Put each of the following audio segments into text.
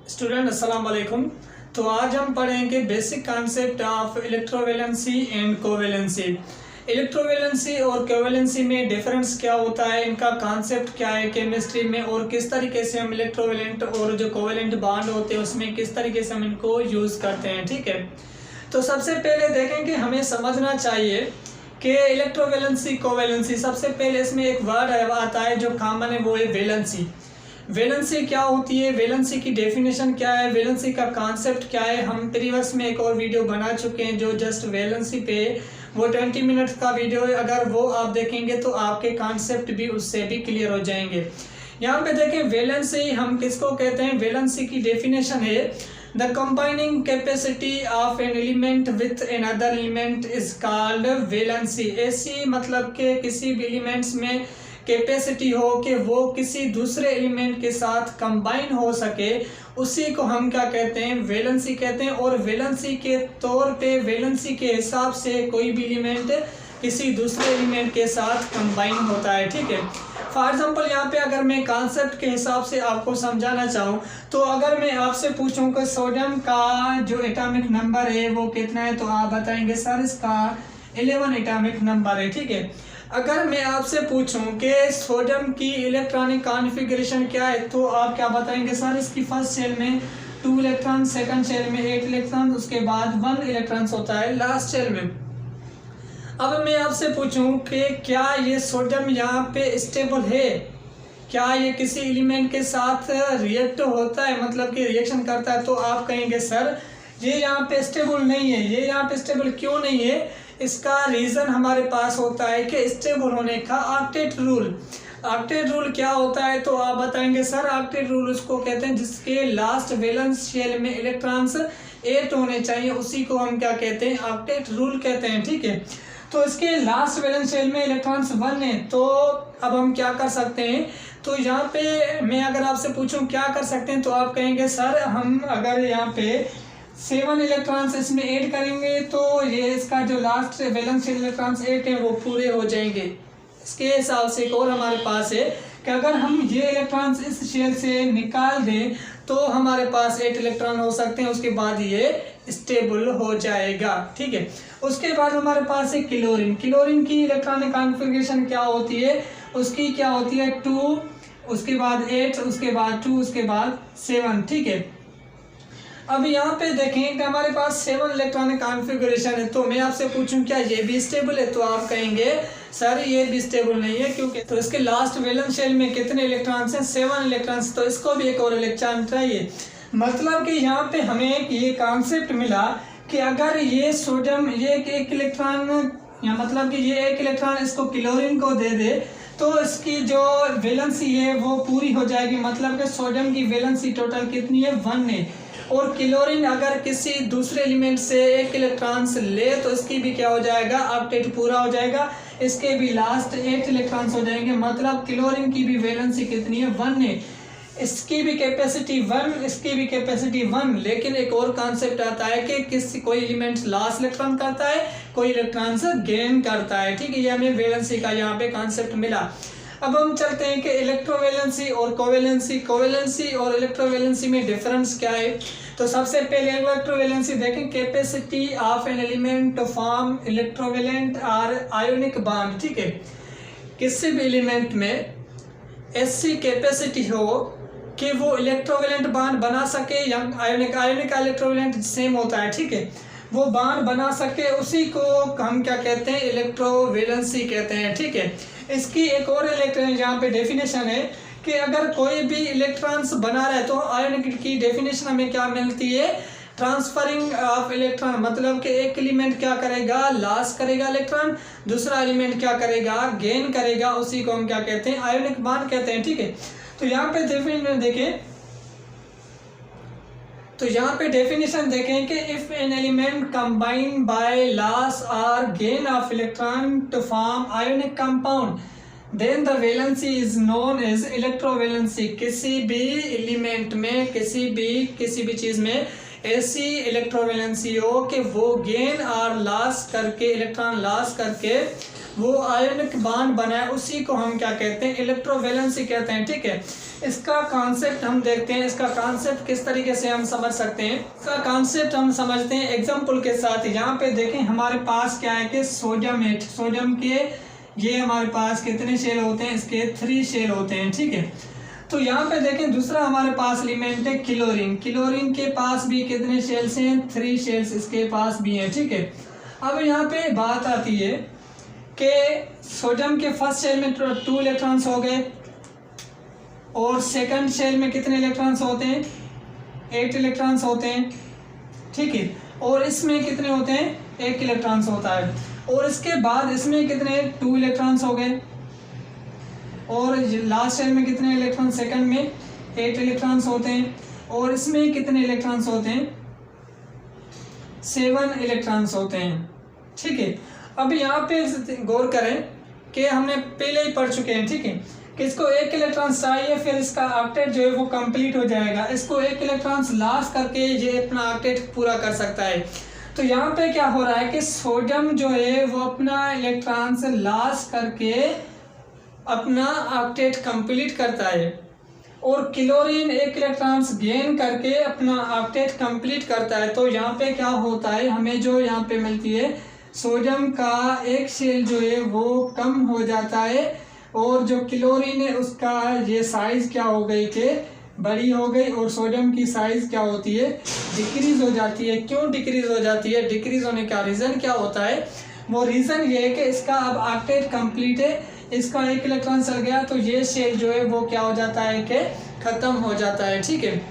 Student अस्सलाम वालेकुम। तो आज हम पढ़ेंगे basic concept of electrovalency and covalency. Electrovalency और कोवैलेंसी में डिफरेंस क्या होता है, इनका कॉन्सेप्ट क्या है केमिस्ट्री में, और किस तरीके से हम इलेक्ट्रोवैलेंट और जो कोवैलेंट बॉन्ड होते हैं उसमें किस तरीके से हम इनको यूज़ करते हैं। ठीक है, तो सबसे पहले देखें कि हमें समझना चाहिए कि इलेक्ट्रोवैलेंसी कोवैलेंसी। सबसे पहले इसमें एक वर्ड आता है जो कॉमन है, वो है वैलेंसी। वैलेंसी क्या होती है, वैलेंसी की डेफिनेशन क्या है, वैलेंसी का कॉन्सेप्ट क्या है। हम प्रीवियस में एक और वीडियो बना चुके हैं जो जस्ट वैलेंसी पे, वो 20 मिनट का वीडियो है। अगर वो आप देखेंगे तो आपके कॉन्सेप्ट भी उससे भी क्लियर हो जाएंगे। यहाँ पे देखें वैलेंसी हम किसको कहते हैं। वैलेंसी की डेफिनेशन है the combining capacity of an element with an other element is called valency. ऐसी मतलब कि किसी भी एलिमेंट्स में कैपेसिटी हो कि वो किसी दूसरे एलिमेंट के साथ कंबाइन हो सके, उसी को हम क्या कहते हैं, वैलेंसी कहते हैं। और वैलेंसी के तौर पे, वैलेंसी के हिसाब से कोई भी एलिमेंट किसी दूसरे एलिमेंट के साथ कंबाइन होता है। ठीक है, फॉर एग्जांपल यहाँ पे अगर मैं कॉन्सेप्ट के हिसाब से आपको समझाना चाहूँ तो अगर मैं आपसे पूछूं कि सोडियम का जो एटॉमिक नंबर है वो कितना है, तो आप बताएंगे सर इसका 11 एटॉमिक नंबर है। ठीक है, अगर मैं आपसे पूछूं कि सोडियम की इलेक्ट्रॉनिक कॉन्फ़िगरेशन क्या है, तो आप क्या बताएंगे सर इसकी फर्स्ट शेल में 2 इलेक्ट्रॉन, सेकंड शेल में 8 इलेक्ट्रॉन, उसके बाद 1 इलेक्ट्रॉन होता है लास्ट शेल में। अब मैं आपसे पूछूं कि क्या ये सोडियम यहाँ पे स्टेबल है, क्या ये किसी एलिमेंट के साथ रिएक्ट होता है, मतलब कि रिएक्शन करता है, तो आप कहेंगे सर ये यहाँ पे स्टेबल नहीं है। ये यहाँ पे स्टेबल क्यों नहीं है, इसका रीज़न हमारे पास होता है कि स्टेबल होने का ऑक्टेट रूल। ऑक्टेट रूल क्या होता है, तो आप बताएंगे सर ऑक्टेट रूल उसको कहते हैं जिसके लास्ट वैलेंस शेल में इलेक्ट्रॉन्स 8 होने चाहिए, उसी को हम क्या कहते हैं, ऑक्टेट रूल कहते हैं। ठीक है, तो इसके लास्ट वैलेंस शेल में इलेक्ट्रॉन्स 1 है। तो अब हम क्या कर सकते हैं, तो यहाँ पे मैं अगर आपसे पूछूं क्या कर सकते हैं, तो आप कहेंगे सर हम अगर यहाँ पे 7 इलेक्ट्रॉन्स इसमें ऐड करेंगे तो ये इसका जो लास्ट वैलेंस शेल इलेक्ट्रॉन्स 8 है वो पूरे हो जाएंगे। इसके हिसाब से एक और हमारे पास है कि अगर हम ये इलेक्ट्रॉन्स इस शेल से निकाल दें तो हमारे पास 8 इलेक्ट्रॉन हो सकते हैं, उसके बाद ये स्टेबल हो जाएगा। ठीक है, उसके बाद हमारे पास है क्लोरीन। क्लोरीन की इलेक्ट्रॉनिक कॉन्फ़िगरेशन क्या होती है, उसकी क्या होती है 2, उसके बाद 8, उसके बाद 2, उसके बाद 7। ठीक है, अब यहाँ पे देखें कि हमारे पास 7 इलेक्ट्रॉनिक कॉन्फ़िगरेशन है। तो मैं आपसे पूछूं क्या ये भी स्टेबल है, तो आप कहेंगे सर ये भी स्टेबल नहीं है, क्योंकि तो इसके लास्ट वैलेंस शेल में कितने इलेक्ट्रॉन्स हैं, 7 इलेक्ट्रॉन्स, तो इसको भी एक और इलेक्ट्रॉन चाहिए। मतलब कि यहाँ पे हमें ये कॉन्सेप्ट मिला कि अगर ये सोडियम ये एक इलेक्ट्रॉन, या मतलब कि ये एक इलेक्ट्रॉन इसको क्लोरीन को दे दे तो इसकी जो वैलेंसी है वो पूरी हो जाएगी। मतलब कि सोडियम की वैलेंसी टोटल कितनी है, 1 है। और क्लोरीन अगर किसी दूसरे एलिमेंट से 1 इलेक्ट्रॉन्स ले तो इसकी भी क्या हो जाएगा, ऑक्टेट पूरा हो जाएगा, इसके भी लास्ट 8 इलेक्ट्रॉन्स हो जाएंगे। मतलब क्लोरीन की भी वैलेंसी कितनी है, 1 है। इसकी भी कैपेसिटी 1, इसकी भी कैपेसिटी 1। लेकिन एक और कॉन्सेप्ट आता है कि किसी कोई एलिमेंट लॉस इलेक्ट्रॉन करता है, कोई इलेक्ट्रॉन से गेन करता है। ठीक है, ये हमें वैलेंसी का यहाँ पे कॉन्सेप्ट मिला। अब हम चलते हैं कि इलेक्ट्रोवैलेंसी और कोवैलेंसी, कोवैलेंसी और इलेक्ट्रोवैलेंसी में डिफरेंस क्या है। तो सबसे पहले इलेक्ट्रोवैलेंसी देखें, capacity of an element to form electrovalent और आयोनिक बॉन्ड। ठीक है, किसी भी एलिमेंट में ऐसी कैपेसिटी हो कि वो इलेक्ट्रोवैलेंट बॉन्ड बना सके, या आयोनिक इलेक्ट्रोवैलेंट सेम होता है। ठीक है, वो बॉन्ड बना सके, उसी को हम क्या कहते हैं, इलेक्ट्रोवैलेंसी कहते हैं। ठीक है, इसकी एक और यहाँ पे डेफिनेशन है कि अगर कोई भी इलेक्ट्रॉन्स बना रहा है तो आयोनिक की डेफिनेशन हमें क्या मिलती है, ट्रांसफरिंग ऑफ इलेक्ट्रॉन। मतलब कि एक एलिमेंट क्या करेगा, लॉस करेगा इलेक्ट्रॉन, दूसरा एलिमेंट क्या करेगा, गेन करेगा, उसी को हम क्या कहते हैं, आयोनिक बॉन्ड कहते हैं। ठीक है, तो यहाँ पे डेफिनेशन देखें, तो यहाँ पे डेफिनेशन देखें कि if an element combine by loss और gain of electron to form ionic compound then the valency is known as electrovalency. किसी भी एलिमेंट में, किसी भी चीज में ऐसी इलेक्ट्रोवैलेंसी हो कि वो गेन और लॉस करके, इलेक्ट्रॉन लॉस करके वो आयोनिक बॉन्ड बनाए, उसी को हम क्या कहते हैं, इलेक्ट्रोवैलेंसी कहते हैं। ठीक है, इसका कॉन्सेप्ट हम देखते हैं, इसका कॉन्सेप्ट किस तरीके से हम समझ सकते हैं। इसका कॉन्सेप्ट हम समझते हैं एग्जांपल के साथ। यहाँ पे देखें हमारे पास क्या है कि सोडियम है, सोडियम के ये हमारे पास कितने शेल होते हैं, इसके 3 शेल होते हैं, ठीक है। तो यहाँ पे देखें दूसरा हमारे पास एलिमेंट है क्लोरीन, क्लोरीन के पास भी कितने शेल्स हैं, 3 शेल्स इसके पास भी हैं, ठीक है। अब यहाँ पे बात आती है कि सोडियम के फर्स्ट शेल में 2 इलेक्ट्रॉन्स हो गए और सेकंड शेल में कितने इलेक्ट्रॉन्स होते हैं, 8 इलेक्ट्रॉन्स होते हैं, ठीक है। और इसमें कितने होते हैं, 1 इलेक्ट्रॉन्स होता है। और इसके बाद इसमें कितने 2 इलेक्ट्रॉन्स हो गए और लास्ट शेल में कितने इलेक्ट्रॉन, सेकंड में 8 इलेक्ट्रॉन्स होते हैं। और इसमें कितने इलेक्ट्रॉन्स होते हैं, 7 इलेक्ट्रॉन्स होते हैं, ठीक है। अब यहाँ पे गौर करें कि हमने पहले ही पढ़ चुके हैं, ठीक है, कि इसको 1 इलेक्ट्रॉन चाहिए, फिर इसका ऑक्टेट जो है वो कंप्लीट हो जाएगा। इसको 1 इलेक्ट्रॉन लॉस करके ये अपना ऑक्टेट पूरा कर सकता है। तो यहाँ पे क्या हो रहा है कि सोडियम जो है वो अपना इलेक्ट्रॉन से लॉस करके अपना ऑक्टेट कंप्लीट करता है और क्लोरीन 1 इलेक्ट्रॉन्स गेन करके अपना ऑक्टेट कंप्लीट करता है। तो यहाँ पे क्या होता है, हमें जो यहाँ पे मिलती है सोडियम का एक शेल जो है वो कम हो जाता है और जो क्लोरीन है उसका ये साइज क्या हो गई कि बड़ी हो गई और सोडियम की साइज क्या होती है, डिक्रीज हो जाती है। क्यों डिक्रीज हो जाती है, डिक्रीज होने का रीज़न क्या होता है, वो रीज़न ये है कि इसका अब ऑक्टेट कंप्लीट है, इसका 1 इलेक्ट्रॉन चल गया तो ये शेल जो है वो क्या हो जाता है कि खत्म हो जाता है, ठीक है।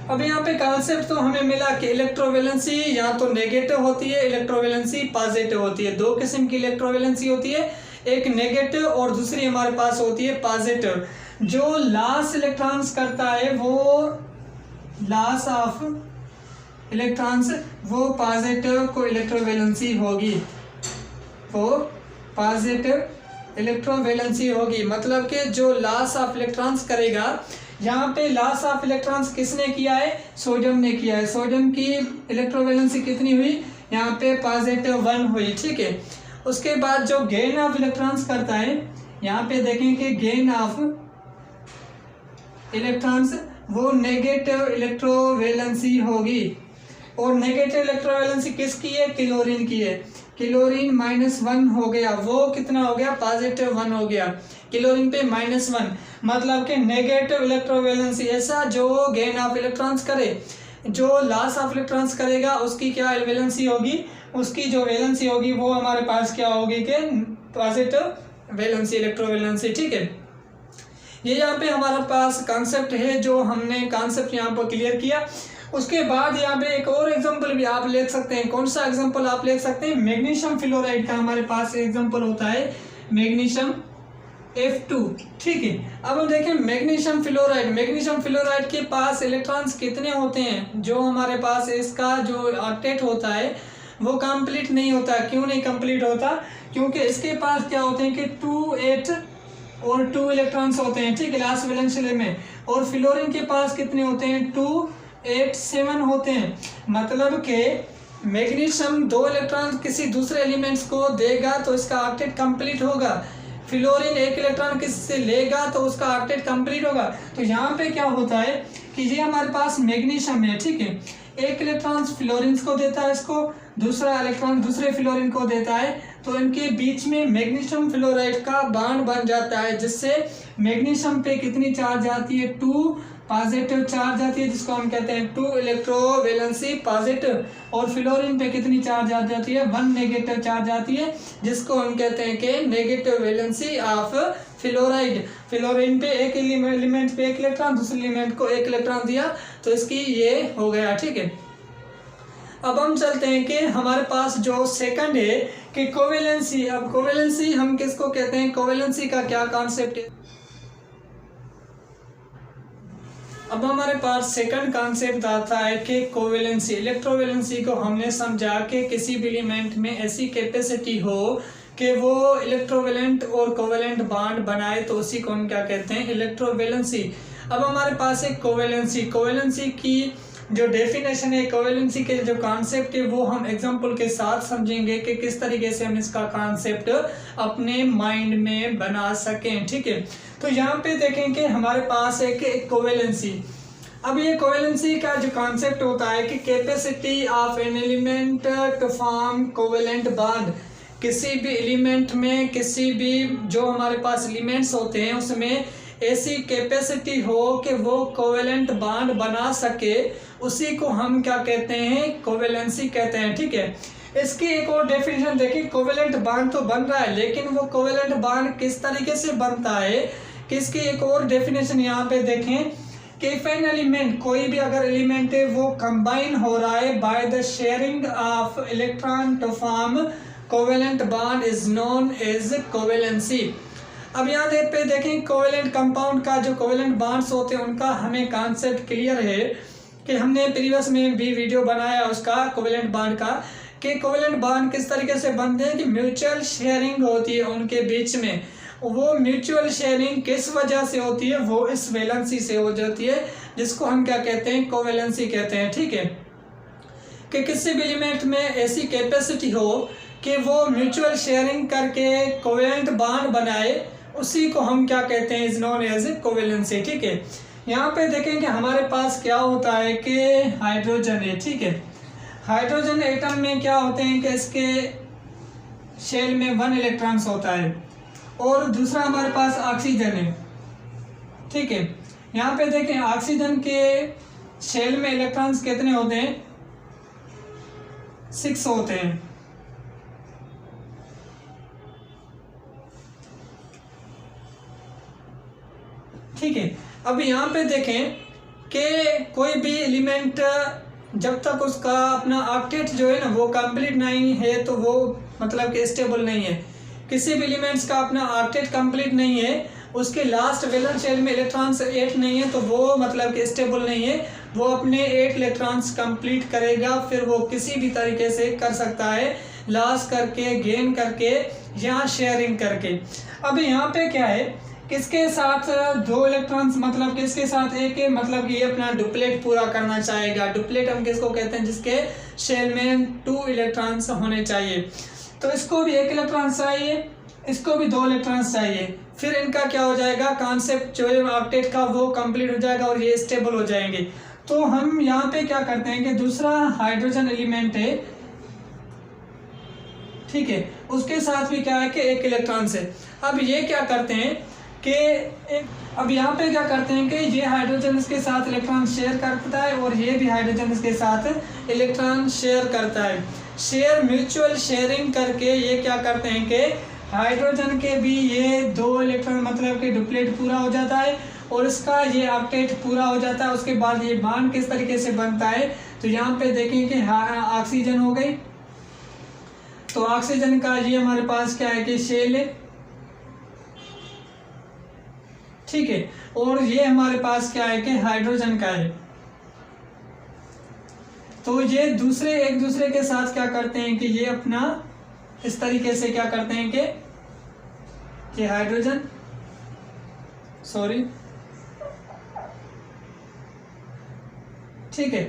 अब यहाँ पे कॉन्सेप्ट तो हमें मिला कि इलेक्ट्रोवैलेंसी या तो नेगेटिव होती है, इलेक्ट्रोवैलेंसी पॉजिटिव होती है। 2 किस्म की इलेक्ट्रोवैलेंसी होती है, एक नेगेटिव और दूसरी हमारे पास होती है पॉजिटिव। जो लॉस इलेक्ट्रॉन्स करता है वो लॉस ऑफ इलेक्ट्रॉन्स वो पॉजिटिव को इलेक्ट्रोवैलेंसी होगी, वो पॉजिटिव इलेक्ट्रोवैलेंसी होगी। मतलब कि जो लॉस ऑफ इलेक्ट्रॉन्स करेगा, यहाँ पे लॉस ऑफ इलेक्ट्रॉन्स किसने किया है, सोडियम ने किया है। सोडियम की इलेक्ट्रोवैलेंसी कितनी हुई, यहाँ पे +1 हुई, ठीक है। उसके बाद जो गेन ऑफ इलेक्ट्रॉन्स करता है, यहाँ पे देखें कि गेन ऑफ इलेक्ट्रॉन्स वो नेगेटिव इलेक्ट्रोवैलेंसी होगी। और नेगेटिव इलेक्ट्रोवैलेंसी किसकी है, क्लोरीन की है। क्लोरीन -1 हो गया, वो कितना हो गया, +1 हो गया क्लोरीन पे -1। मतलब कि नेगेटिव इलेक्ट्रोवैलेंसी ऐसा जो गेन ऑफ इलेक्ट्रॉन्स करे, जो लॉस ऑफ इलेक्ट्रॉन्स करेगा उसकी क्या वैलेंसी होगी, उसकी जो वैलेंसी होगी वो हमारे पास क्या होगी कि पॉजिटिव वैलेंसी, इलेक्ट्रोवैलेंसी, ठीक है। ये यहाँ पे हमारे पास कॉन्सेप्ट है जो हमने कॉन्सेप्ट यहाँ पर क्लियर किया। उसके बाद यहाँ पे एक और एग्जांपल भी आप ले सकते हैं। कौन सा एग्जांपल आप ले सकते हैं, मैग्नीशियम फ्लोराइड का हमारे पास एग्जांपल होता है मैग्नीशियम F2, ठीक है। अब हम देखें मैग्नीशियम फ्लोराइड के पास इलेक्ट्रॉन्स कितने होते हैं, जो हमारे पास इसका जो ऑक्टेट होता है वो कंप्लीट नहीं होता। क्यों नहीं कंप्लीट होता, क्योंकि इसके पास क्या होते हैं कि 2, 8 और 2 इलेक्ट्रॉन्स होते हैं, ठीक है, लास्ट वैलेंस शेल में। और फ्लोरीन के पास कितने होते हैं, 2, 8, 7 होते हैं। मतलब कि मैग्नीशियम 2 इलेक्ट्रॉन किसी दूसरे एलिमेंट्स को देगा तो इसका ऑक्टेट कंप्लीट होगा। फ्लोरीन 1 इलेक्ट्रॉन किससे लेगा तो उसका ऑक्टेट कंप्लीट होगा। तो यहाँ पे क्या होता है कि ये हमारे पास मैग्नीशियम है, ठीक है, 1 इलेक्ट्रॉन फ्लोरीन को देता है, इसको दूसरा इलेक्ट्रॉन दूसरे फ्लोरीन को देता है, तो इनके बीच में मैग्नीशियम फ्लोराइड का बॉन्ड बन जाता है, जिससे मैग्नीशियम पे कितनी चार्ज आती है, 2 पॉजिटिव चार्ज आती है, जिसको हम कहते हैं 2 इलेक्ट्रोवैलेंसी पॉजिटिव। और फ्लोरीन पे कितनी चार्ज आ जाती है, 1 नेगेटिव चार्ज आती है, जिसको हम कहते हैं कि negative valency of fluoride. Fluorine पे एक एलिमेंट पे 1 इलेक्ट्रॉन, दूसरे एलिमेंट को 1 इलेक्ट्रॉन दिया तो इसकी ये हो गया, ठीक है। अब हम चलते हैं कि हमारे पास जो सेकंड है कि कोवैलेंसी। अब कोवैलेंसी हम किसको कहते हैं, कोवैलेंसी का क्या कॉन्सेप्ट है। अब हमारे पास सेकंड कॉन्सेप्ट आता है कि कोवैलेंसी। इलेक्ट्रोवैलेंसी को हमने समझा कि किसी भी एलिमेंट में ऐसी कैपेसिटी हो कि वो इलेक्ट्रोवैलेंट और कोवैलेंट बॉन्ड बनाए, तो उसी को हम क्या कहते हैं, इलेक्ट्रोवैलेंसी। अब हमारे पास एक कोवैलेंसी की जो डेफिनेशन है, कोवैलेंसी के जो कॉन्सेप्ट है वो हम एग्जांपल के साथ समझेंगे कि किस तरीके से हम इसका कॉन्सेप्ट अपने माइंड में बना सकें, ठीक है। तो यहाँ पे देखेंगे हमारे पास एक कोवेलेंसी। अब ये कोवेलेंसी का जो कॉन्सेप्ट होता है कि capacity of an element to form covalent bond, किसी भी एलिमेंट में, किसी भी जो हमारे पास एलिमेंट्स होते हैं उसमें ऐसी कैपेसिटी हो कि वो कोवेलेंट बॉन्ड बना सके, उसी को हम क्या कहते हैं, कोवेलेंसी कहते हैं। ठीक है, इसकी एक और डेफिनेशन देखिए, कोवेलेंट बॉन्ड तो बन रहा है लेकिन वो कोवेलेंट बॉन्ड किस तरीके से बनता है, किसकी एक और डेफिनेशन यहाँ पे देखें कि इफ एन एलिमेंट, कोई भी अगर एलिमेंट है वो कंबाइन हो रहा है by the sharing of electron to form covalent bond is known as covalency. अब यहाँ पे देखें कोवेलेंट कंपाउंड का जो कोवेलेंट बॉन्ड्स होते हैं उनका हमें कॉन्सेप्ट क्लियर है कि हमने प्रीवियस में भी वीडियो बनाया उसका कोवेलेंट बॉन्ड का, कि कोवेलेंट बॉन्ड किस तरीके से बनते हैं कि म्यूचुअल शेयरिंग होती है उनके बीच में। वो म्यूचुअल शेयरिंग किस वजह से होती है, वो इस वैलेंसी से हो जाती है, जिसको हम क्या कहते हैं, कोवेलेंसी कहते हैं। ठीक है, कि किसी भी एलिमेंट में ऐसी कैपेसिटी हो कि वो म्यूचुअल शेयरिंग करके कोवेलेंट बॉन्ड बनाए, उसी को हम क्या कहते हैं, इज नोन एज कोवेलेंसी। ठीक है, यहाँ पे देखेंगे हमारे पास क्या होता है कि हाइड्रोजन है। ठीक है, हाइड्रोजन एटम में क्या होते हैं कि इसके शेल में 1 इलेक्ट्रॉन्स होता है और दूसरा हमारे पास ऑक्सीजन है। ठीक है, यहाँ पे देखें ऑक्सीजन के शेल में इलेक्ट्रॉन्स कितने होते हैं, 6 होते हैं। ठीक है, अब यहाँ पे देखें कि कोई भी एलिमेंट जब तक उसका अपना ऑक्टेट जो है ना वो कंप्लीट नहीं है तो वो मतलब कि स्टेबल नहीं है। किसी भी एलिमेंट्स का अपना ऑक्टेट कंप्लीट नहीं है, उसके लास्ट वैलेंस शेल में इलेक्ट्रॉन्स 8 नहीं है तो वो मतलब कि स्टेबल नहीं है। वो अपने 8 इलेक्ट्रॉन्स कंप्लीट करेगा, फिर वो किसी भी तरीके से कर सकता है, लॉस करके, गेन करके या शेयरिंग करके। अब यहाँ पे क्या है, किसके साथ 2 इलेक्ट्रॉन्स मतलब किसके साथ एक है, मतलब कि ये अपना डुप्लेट पूरा करना चाहेगा। डुप्लेट हम किसको कहते हैं, जिसके शेल में 2 इलेक्ट्रॉन्स होने चाहिए। तो इसको भी 1 इलेक्ट्रॉन चाहिए, इसको भी 2 इलेक्ट्रॉन्स चाहिए, फिर इनका क्या हो जाएगा, कॉन्सेप्ट जो है ऑक्टेट का वो कंप्लीट हो जाएगा और ये स्टेबल हो जाएंगे। तो हम यहाँ पे क्या करते हैं कि दूसरा हाइड्रोजन एलिमेंट है, ठीक है, उसके साथ भी क्या है कि 1 इलेक्ट्रॉन है। अब ये क्या करते हैं कि अब यहाँ पे क्या करते हैं कि ये हाइड्रोजन इसके साथ इलेक्ट्रॉन शेयर करता है और ये भी हाइड्रोजन इसके साथ इलेक्ट्रॉन शेयर करता है। शेयर, म्यूचुअल शेयरिंग करके ये क्या करते हैं कि हाइड्रोजन के भी ये 2 इलेक्ट्रॉन मतलब कि डुप्लेट पूरा हो जाता है और इसका ये ऑक्टेट पूरा हो जाता है। उसके बाद ये बॉन्ड किस तरीके से बनता है, तो यहाँ पे देखें कि ऑक्सीजन हो गई, तो ऑक्सीजन का ये हमारे पास क्या है कि शेल है। ठीक है, और ये हमारे पास क्या है कि हाइड्रोजन का है। तो ये एक दूसरे के साथ क्या करते हैं कि ये अपना इस तरीके से क्या करते हैं कि हाइड्रोजन, ठीक है,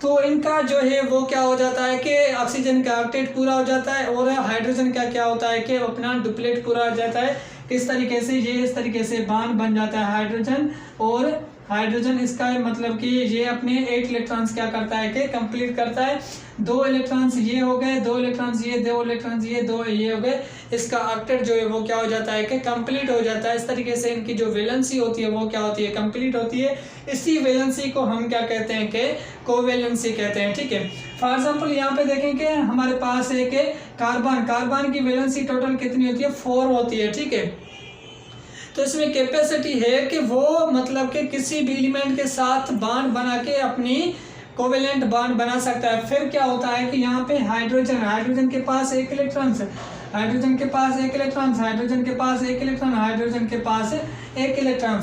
तो इनका जो है वो क्या हो जाता है कि ऑक्सीजन का ऑक्टेट पूरा हो जाता है और हाइड्रोजन का क्या होता है कि अपना डुप्लेट पूरा हो जाता है। किस तरीके से, ये इस तरीके से बॉन्ड बन जाता है हाइड्रोजन, और हाइड्रोजन इसका मतलब कि ये अपने 8 इलेक्ट्रॉन्स क्या करता है कि कंप्लीट करता है। 2 इलेक्ट्रॉन्स ये हो गए, 2 इलेक्ट्रॉन्स ये, 2 इलेक्ट्रॉन्स ये, 2 ये हो गए। इसका ऑक्टेट जो है वो क्या हो जाता है कि कंप्लीट हो जाता है। इस तरीके से इनकी जो वैलेंसी होती है वो क्या होती है, कंप्लीट होती है। इसी वैलेंसी को हम क्या कहते हैं कि कोवैलेंसी कहते हैं। ठीक है, फॉर एग्जाम्पल यहाँ पे देखें कि हमारे पास एक कार्बन की वैलेंसी टोटल कितनी होती है, 4 होती है। ठीक है, तो इसमें कैपेसिटी है कि वो मतलब कि किसी भी एलिमेंट के साथ बॉन्ड बना के अपनी कोवेलेंट बॉन्ड बना सकता है। फिर क्या होता है कि यहाँ पे हाइड्रोजन के पास 1 इलेक्ट्रॉन है, हाइड्रोजन के पास 1 इलेक्ट्रॉन, हाइड्रोजन के पास 1 इलेक्ट्रॉन, हाइड्रोजन के पास 1 इलेक्ट्रॉन।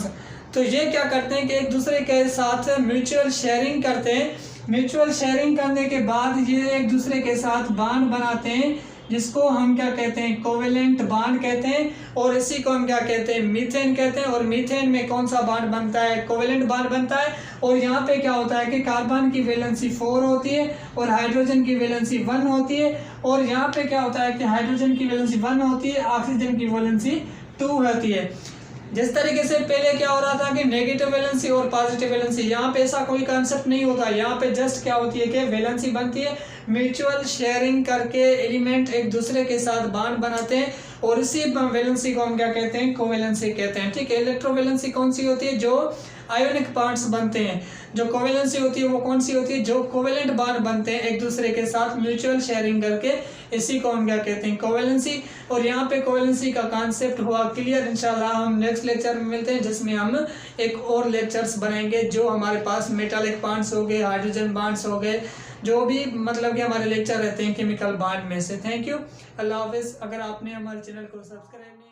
तो ये क्या करते हैं कि एक दूसरे के साथ म्यूचुअल शेयरिंग करते हैं। म्यूचुअल शेयरिंग करने के बाद ये एक दूसरे के साथ बॉन्ड बनाते हैं, जिसको हम क्या कहते हैं, कोवेलेंट बॉन्ड कहते हैं। और इसी को हम क्या कहते हैं, मीथेन कहते हैं। और मीथेन में कौन सा बॉन्ड बनता है, कोवेलेंट बॉन्ड बनता है। और यहाँ पे क्या होता है कि कार्बन की वैलेंसी 4 होती है और हाइड्रोजन की वैलेंसी 1 होती है। और यहाँ पे क्या होता है कि हाइड्रोजन की वैलेंसी 1 होती है, ऑक्सीजन की वैलेंसी 2 होती है। जिस तरीके से पहले क्या हो रहा था कि नेगेटिव वैलेंसी और पॉजिटिव वैलेंसी, यहाँ पे ऐसा कोई कंसेप्ट नहीं होता। यहाँ पे जस्ट क्या होती है कि वैलेंसी बनती है, म्यूचुअल शेयरिंग करके एलिमेंट एक दूसरे के साथ बॉन्ड बनाते हैं और इसी वैलेंसी को हम क्या कहते हैं, कोवैलेंसी कहते हैं। ठीक है, इलेक्ट्रोवैलेंसी कौन सी होती है, जो आयोनिक पार्ट्स बनते हैं। जो कोवैलेंसी होती है वो कौन सी होती है, जो कोवैलेंट बॉन्ड बनते हैं एक दूसरे के साथ म्यूचुअल शेयरिंग करके, इसी को हम क्या कहते हैं, कोवैलेंसी। और यहाँ पे कोवैलेंसी का कॉन्सेप्ट हुआ क्लियर। इंशाल्लाह हम नेक्स्ट लेक्चर में मिलते हैं, जिसमें हम एक और लेक्चर्स बनाएंगे जो हमारे पास मेटालिक बॉन्ड्स हो गए, हाइड्रोजन बॉन्ड्स हो गए, जो भी मतलब कि हमारे लेक्चर रहते हैं केमिकल बॉन्ड में से। थैंक यू, अल्लाह हाफिज़। अगर आपने हमारे चैनल को सब्सक्राइब नहीं